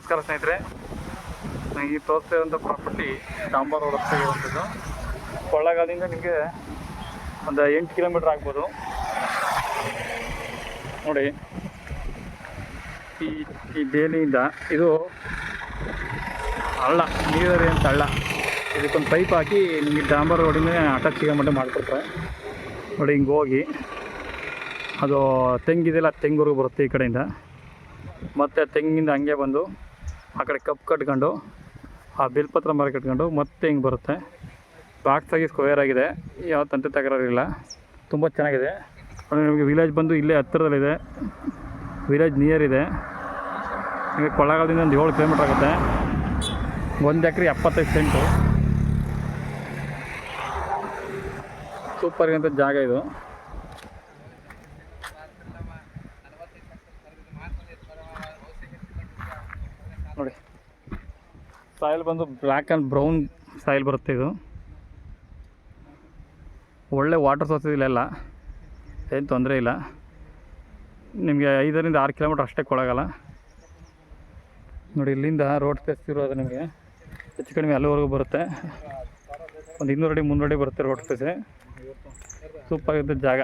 ನಮಸ್ಕಾರ ಸ್ನೇಹಿತರೆ, ನನಗೆ ತೋರಿಸ್ತಿರೋಂಥ ಪ್ರಾಪರ್ಟಿ ಡಾಂಬರ್ ರೋಡ್ ಹತ್ರ ಇರುವಂಥದ್ದು. ಕೊಳ್ಳೇಗಾಲದಿಂದ ನಿಮಗೆ ಒಂದು 8 ಕಿಲೋಮೀಟ್ರ್ ಆಗ್ಬೋದು ನೋಡಿ. ಈ ಬೇಲಿಯಿಂದ ಇದು ಹಳ್ಳ, ನೀರರಿ ಅಂತ ಹಳ್ಳ. ಇದಕ್ಕೊಂದು ಪೈಪ್ ಹಾಕಿ ನಿಮಗೆ ಡಾಂಬರ್ ರೋಡಿಂದ ಅಟ್ಯಾಚ್ ಸಿಗೋ ಮಟ್ಟ ಮಾಡಿಕೊಡ್ತಾರೆ ನೋಡಿ. ಹಿಂಗೆ ಹೋಗಿ ಅದು ತೆಂಗಿದೆಯಲ್ಲ, ತೆಂಗೂರಿಗೆ ಬರುತ್ತೆ ಈ ಕಡೆಯಿಂದ. ಮತ್ತು ತೆಂಗಿಂದ ಹಂಗೆ ಬಂದು ಆ ಕಡೆ ಕಪ್ ಕಟ್ಕೊಂಡು ಆ ಬಿಲ್ಪತ್ರ ಮರ ಕಟ್ಕೊಂಡು ಮತ್ತೆ ಹಿಂಗೆ ಬರುತ್ತೆ. ಬಾಕ್ಸಾಗಿ ಸ್ಕ್ವೇರ್ ಆಗಿದೆ, ಯಾವ ತಂತೆ ತಗರಿಲ್ಲ, ತುಂಬ ಚೆನ್ನಾಗಿದೆ. ನಿಮಗೆ ವಿಲೇಜ್ ಬಂದು ಇಲ್ಲೇ ಹತ್ತಿರದಲ್ಲಿದೆ, ವಿಲೇಜ್ ನಿಯರ್ ಇದೆ. ನಿಮಗೆ ಕೊಳ್ಳೇಗಾಲದಿಂದ ಒಂದು 7 ಕಿಲೋಮೀಟ್ರ್ ಆಗುತ್ತೆ. 1 ಎಕರೆ 75 ಸೆಂಟು. ಸೂಪರ್ ಇರೋಂಥ ಜಾಗ ಇದು. ನೋಡಿ, ಸಾಯಿಲ್ ಬಂದು ಬ್ಲ್ಯಾಕ್ ಆ್ಯಂಡ್ ಬ್ರೌನ್ ಸಾಯಿಲ್ ಬರುತ್ತೆ. ಇದು ಒಳ್ಳೆ ವಾಟರ್ ಸೋರ್ಸ್ ಇಲ್ಲೆಲ್ಲ, ಏನು ತೊಂದರೆ ಇಲ್ಲ. ನಿಮಗೆ 5ರಿಂದ 6 ಕಿಲೋಮೀಟ್ರ್ ಅಷ್ಟೇ ಕೊಳ್ಳೇಗಾಲ ನೋಡಿ. ಇಲ್ಲಿಂದ ರೋಡ್ ಸ್ಪೇಸ್ ಇರೋದು ನಿಮಗೆ ಹೆಚ್ಚು ಕಡಿಮೆ ಅಲ್ಲಿವರೆಗೂ ಬರುತ್ತೆ. ಒಂದು 200 ಅಡಿ 300 ಅಡಿ ಬರುತ್ತೆ ರೋಡ್ ಸ್ಪೇಸೆ. ಸೂಪರ್ ಇದ್ದ ಜಾಗ.